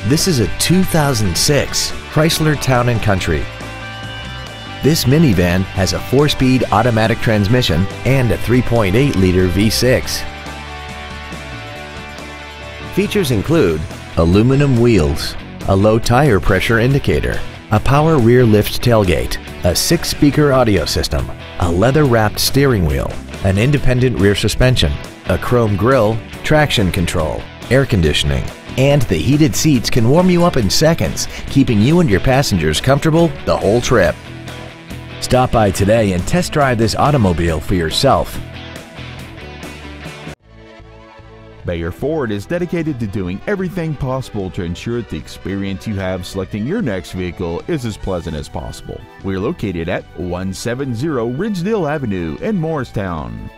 This is a 2006 Chrysler Town & Country. This minivan has a 4-speed automatic transmission and a 3.8-liter V6. Features include aluminum wheels, a low tire pressure indicator, a power rear lift tailgate, a 6-speaker audio system, a leather-wrapped steering wheel, an independent rear suspension, a chrome grille, traction control, air conditioning, and the heated seats can warm you up in seconds, keeping you and your passengers comfortable the whole trip. Stop by today and test drive this automobile for yourself. Bayer Ford is dedicated to doing everything possible to ensure that the experience you have selecting your next vehicle is as pleasant as possible. We're located at 170 Ridgedale Avenue in Morristown.